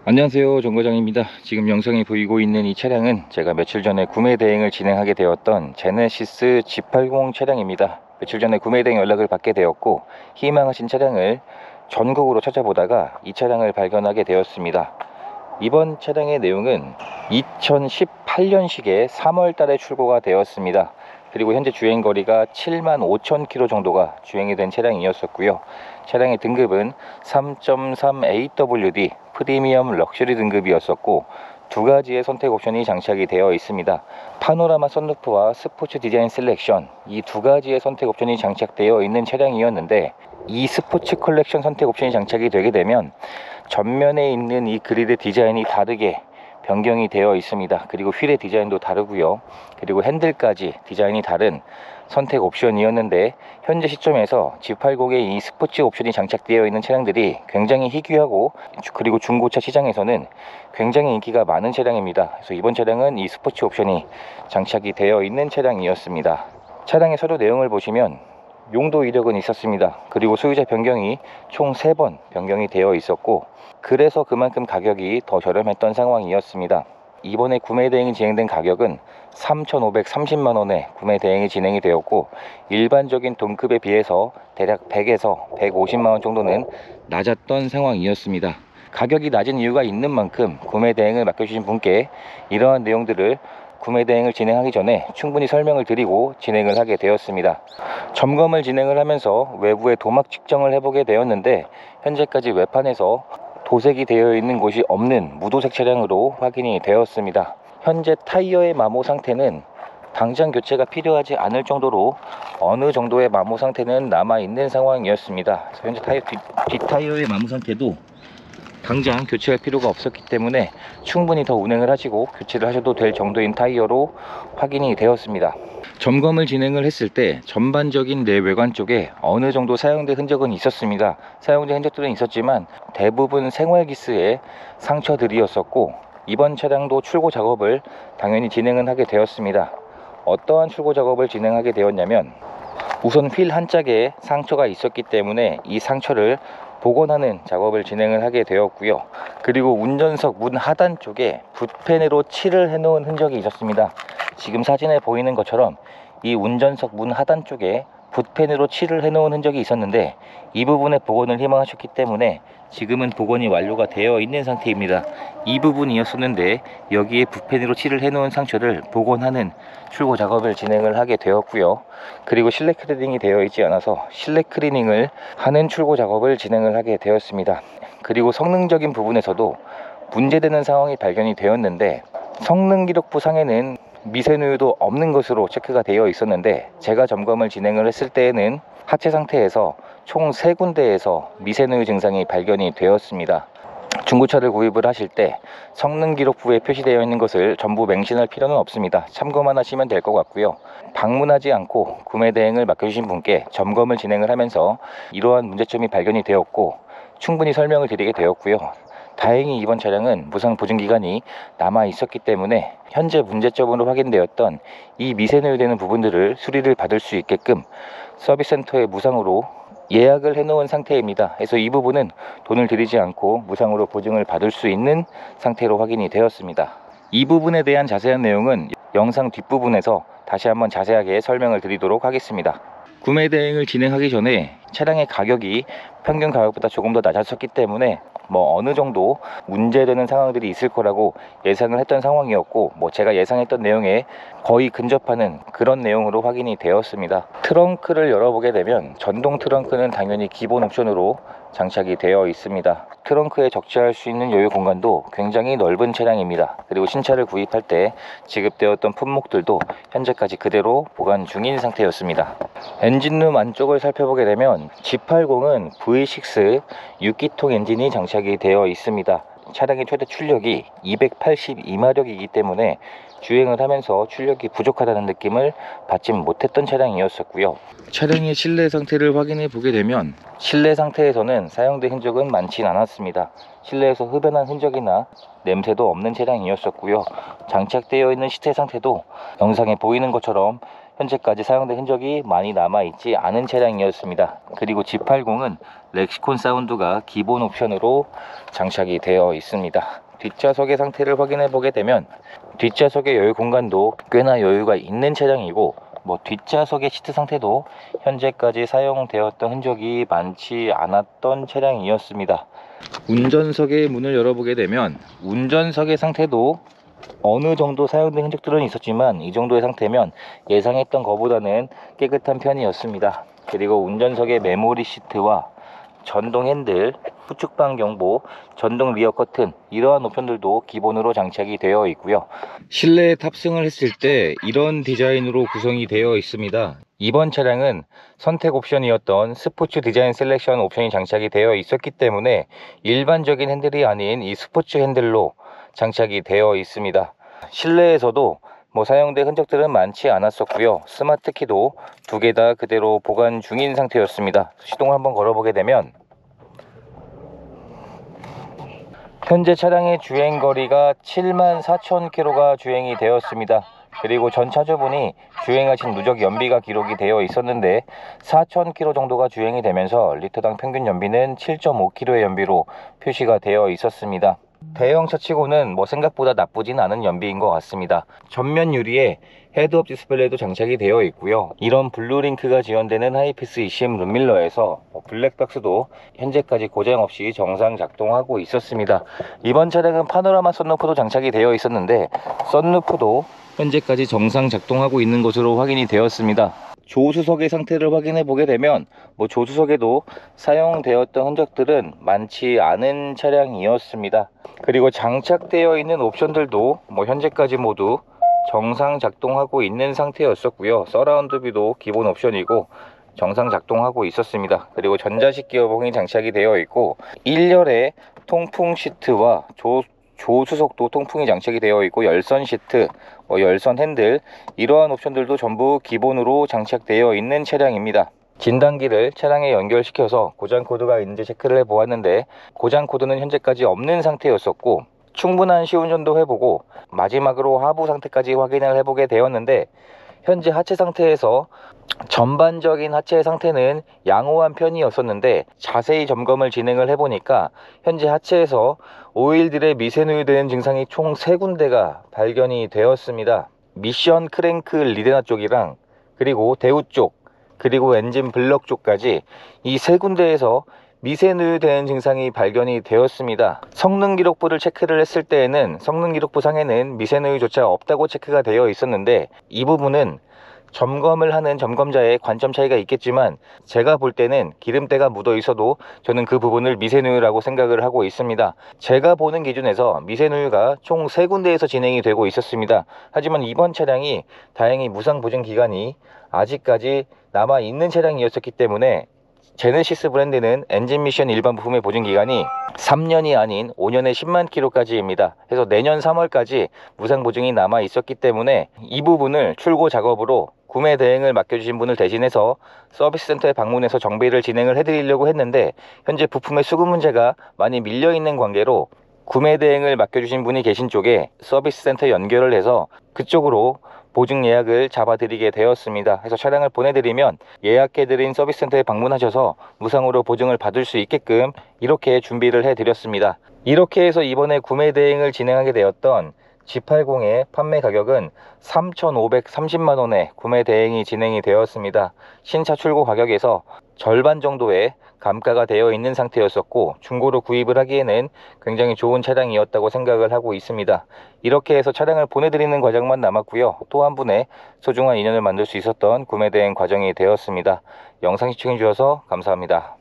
안녕하세요, 정거장입니다. 지금 영상이 보이고 있는 이 차량은 제가 며칠 전에 구매 대행을 진행하게 되었던 제네시스 G80 차량입니다. 며칠 전에 구매 대행 연락을 받게 되었고 희망하신 차량을 전국으로 찾아보다가 이 차량을 발견하게 되었습니다. 이번 차량의 내용은 2018년식의 3월 달에 출고가 되었습니다. 그리고 현재 주행거리가 75,000km 정도가 주행이 된 차량이었었고요. 차량의 등급은 3.3AWD 프리미엄 럭셔리 등급이었었고 두 가지의 선택 옵션이 장착이 되어 있습니다. 파노라마 선루프와 스포츠 디자인 셀렉션, 이 두 가지의 선택 옵션이 장착되어 있는 차량이었는데 이 스포츠 컬렉션 선택 옵션이 장착이 되게 되면 전면에 있는 이 그릴의 디자인이 다르게 변경이 되어 있습니다. 그리고 휠의 디자인도 다르고요. 그리고 핸들까지 디자인이 다른 선택 옵션이었는데 현재 시점에서 G80의 이 스포츠 옵션이 장착되어 있는 차량들이 굉장히 희귀하고 그리고 중고차 시장에서는 굉장히 인기가 많은 차량입니다. 그래서 이번 차량은 이 스포츠 옵션이 장착이 되어 있는 차량이었습니다. 차량의 서류 내용을 보시면 용도 이력은 있었습니다. 그리고 소유자 변경이 총 3번 변경이 되어 있었고 그래서 그만큼 가격이 더 저렴했던 상황이었습니다. 이번에 구매 대행이 진행된 가격은 3,530만원에 구매 대행이 진행이 되었고 일반적인 동급에 비해서 대략 100에서 150만원 정도는 낮았던 상황이었습니다. 가격이 낮은 이유가 있는 만큼 구매 대행을 맡겨주신 분께 이러한 내용들을 구매 대행을 진행하기 전에 충분히 설명을 드리고 진행을 하게 되었습니다. 점검을 진행을 하면서 외부의 도막 측정을 해보게 되었는데 현재까지 외판에서 도색이 되어 있는 곳이 없는 무도색 차량으로 확인이 되었습니다. 현재 타이어의 마모 상태는 당장 교체가 필요하지 않을 정도로 어느 정도의 마모 상태는 남아있는 상황이었습니다. 그래서 현재 타이어 뒷타이어의 마모 상태도 당장 교체할 필요가 없었기 때문에 충분히 더 운행을 하시고 교체를 하셔도 될 정도인 타이어로 확인이 되었습니다. 점검을 진행을 했을 때 전반적인 내외관 쪽에 어느 정도 사용된 흔적은 있었습니다. 사용된 흔적들은 있었지만 대부분 생활기스의 상처들이었었고 이번 차량도 출고 작업을 당연히 진행은 하게 되었습니다. 어떠한 출고 작업을 진행하게 되었냐면 우선 휠 한 짝에 상처가 있었기 때문에 이 상처를 복원하는 작업을 진행을 하게 되었고요. 그리고 운전석 문 하단 쪽에 붓펜으로 칠을 해놓은 흔적이 있었습니다. 지금 사진에 보이는 것처럼 이 운전석 문 하단 쪽에 붓펜으로 칠을 해놓은 흔적이 있었는데 이 부분의 복원을 희망하셨기 때문에 지금은 복원이 완료가 되어 있는 상태입니다. 이 부분이었었는데 여기에 붓펜으로 칠을 해놓은 상처를 복원하는 출고 작업을 진행을 하게 되었고요. 그리고 실내 클리닝이 되어 있지 않아서 실내 클리닝을 하는 출고 작업을 진행을 하게 되었습니다. 그리고 성능적인 부분에서도 문제되는 상황이 발견이 되었는데 성능 기록부 상에는 미세누유도 없는 것으로 체크가 되어 있었는데 제가 점검을 진행을 했을 때에는 하체 상태에서 총 3군데에서 미세누유 증상이 발견이 되었습니다. 중고차를 구입을 하실 때 성능 기록부에 표시되어 있는 것을 전부 맹신할 필요는 없습니다. 참고만 하시면 될 것 같고요. 방문하지 않고 구매 대행을 맡겨주신 분께 점검을 진행을 하면서 이러한 문제점이 발견이 되었고 충분히 설명을 드리게 되었고요. 다행히 이번 차량은 무상 보증 기간이 남아 있었기 때문에 현재 문제점으로 확인되었던 이 미세누유되는 부분들을 수리를 받을 수 있게끔 서비스센터에 무상으로 예약을 해놓은 상태입니다. 그래서 이 부분은 돈을 들이지 않고 무상으로 보증을 받을 수 있는 상태로 확인이 되었습니다. 이 부분에 대한 자세한 내용은 영상 뒷부분에서 다시 한번 자세하게 설명을 드리도록 하겠습니다. 구매 대행을 진행하기 전에 차량의 가격이 평균 가격보다 조금 더 낮았었기 때문에 어느 정도 문제되는 상황들이 있을 거라고 예상을 했던 상황이었고 제가 예상했던 내용에 거의 근접하는 그런 내용으로 확인이 되었습니다. 트렁크를 열어보게 되면 전동 트렁크는 당연히 기본 옵션으로 장착이 되어 있습니다. 트렁크에 적재할 수 있는 여유 공간도 굉장히 넓은 차량입니다. 그리고 신차를 구입할 때 지급되었던 품목들도 현재까지 그대로 보관 중인 상태였습니다. 엔진룸 안쪽을 살펴보게 되면 G80은 V6 6기통 엔진이 장착이 되어 있습니다. 차량의 최대 출력이 282마력이기 때문에 주행을 하면서 출력이 부족하다는 느낌을 받지 못했던 차량이었었고요. 차량의 실내 상태를 확인해 보게 되면 실내 상태에서는 사용된 흔적은 많진 않았습니다. 실내에서 흡연한 흔적이나 냄새도 없는 차량이었었고요. 장착되어 있는 시트 상태도 영상에 보이는 것처럼 현재까지 사용된 흔적이 많이 남아있지 않은 차량이었습니다. 그리고 G80은 렉시콘 사운드가 기본 옵션으로 장착이 되어 있습니다. 뒷좌석의 상태를 확인해 보게 되면 뒷좌석의 여유 공간도 꽤나 여유가 있는 차량이고, 뒷좌석의 시트 상태도 현재까지 사용되었던 흔적이 많지 않았던 차량이었습니다. 운전석의 문을 열어보게 되면 운전석의 상태도 어느 정도 사용된 흔적들은 있었지만 이 정도의 상태면 예상했던 것보다는 깨끗한 편이었습니다. 그리고 운전석의 메모리 시트와 전동 핸들, 후측방 경보, 전동 리어 커튼, 이러한 옵션들도 기본으로 장착이 되어 있고요. 실내에 탑승을 했을 때 이런 디자인으로 구성이 되어 있습니다. 이번 차량은 선택 옵션이었던 스포츠 디자인 셀렉션 옵션이 장착이 되어 있었기 때문에 일반적인 핸들이 아닌 이 스포츠 핸들로 장착이 되어 있습니다. 실내에서도 사용된 흔적들은 많지 않았었고요. 스마트 키도 두 개 다 그대로 보관 중인 상태였습니다. 시동을 한번 걸어보게 되면 현재 차량의 주행거리가 74,000km가 주행이 되었습니다. 그리고 전 차주분이 주행하신 누적 연비가 기록이 되어 있었는데 4,000km 정도가 주행이 되면서 리터당 평균 연비는 7.5km의 연비로 표시가 되어 있었습니다. 대형차 치고는 생각보다 나쁘진 않은 연비인 것 같습니다. 전면 유리에 헤드업 디스플레이도 장착이 되어 있고요. 이런 블루링크가 지원되는 하이패스 ECM 룸밀러에서 블랙박스도 현재까지 고장 없이 정상 작동하고 있었습니다. 이번 차량은 파노라마 썬루프도 장착이 되어 있었는데 썬루프도 현재까지 정상 작동하고 있는 것으로 확인이 되었습니다. 조수석의 상태를 확인해 보게 되면 조수석에도 사용되었던 흔적들은 많지 않은 차량이었습니다. 그리고 장착되어 있는 옵션들도 현재까지 모두 정상 작동하고 있는 상태였었고요. 서라운드 뷰도 기본 옵션이고 정상 작동하고 있었습니다. 그리고 전자식 기어봉이 장착이 되어 있고 1열에 통풍 시트와 조수석도 통풍이 장착이 되어 있고 열선 시트, 열선 핸들, 이러한 옵션들도 전부 기본으로 장착되어 있는 차량입니다. 진단기를 차량에 연결시켜서 고장 코드가 있는지 체크를 해보았는데 고장 코드는 현재까지 없는 상태였었고 충분한 시운전도 해보고 마지막으로 하부 상태까지 확인을 해보게 되었는데 현재 하체 상태에서 전반적인 하체 상태는 양호한 편이었었는데 자세히 점검을 진행을 해보니까 현재 하체에서 오일들의 미세누유되는 증상이 총 3군데가 발견이 되었습니다. 미션 크랭크 리데나 쪽이랑 그리고 대우 쪽 그리고 엔진 블럭 쪽까지 이 3군데에서 미세누유되는 증상이 발견이 되었습니다. 성능기록부를 체크를 했을 때에는 성능기록부 상에는 미세누유조차 없다고 체크가 되어 있었는데 이 부분은 점검을 하는 점검자의 관점 차이가 있겠지만 제가 볼 때는 기름때가 묻어 있어도 저는 그 부분을 미세누유라고 생각을 하고 있습니다. 제가 보는 기준에서 미세누유가 총 3군데에서 진행이 되고 있었습니다. 하지만 이번 차량이 다행히 무상보증 기간이 아직까지 남아있는 차량이었기 때문에 제네시스 브랜드는 엔진 미션 일반 부품의 보증기간이 3년이 아닌 5년에 10만 킬로까지입니다. 그래서 내년 3월까지 무상보증이 남아 있었기 때문에 이 부분을 출고 작업으로 구매 대행을 맡겨주신 분을 대신해서 서비스센터에 방문해서 정비를 진행을 해드리려고 했는데 현재 부품의 수급 문제가 많이 밀려있는 관계로 구매 대행을 맡겨주신 분이 계신 쪽에 서비스센터 연결을 해서 그쪽으로 보증 예약을 잡아드리게 되었습니다. 그래서 차량을 보내드리면 예약해드린 서비스센터에 방문하셔서 무상으로 보증을 받을 수 있게끔 이렇게 준비를 해드렸습니다. 이렇게 해서 이번에 구매 대행을 진행하게 되었던 G80의 판매 가격은 3,530만원에 구매 대행이 진행이 되었습니다. 신차 출고 가격에서 절반 정도의 감가가 되어 있는 상태였었고 중고로 구입을 하기에는 굉장히 좋은 차량이었다고 생각을 하고 있습니다. 이렇게 해서 차량을 보내드리는 과정만 남았고요. 또 한 분의 소중한 인연을 만들 수 있었던 구매 대행 과정이 되었습니다. 영상 시청해 주셔서 감사합니다.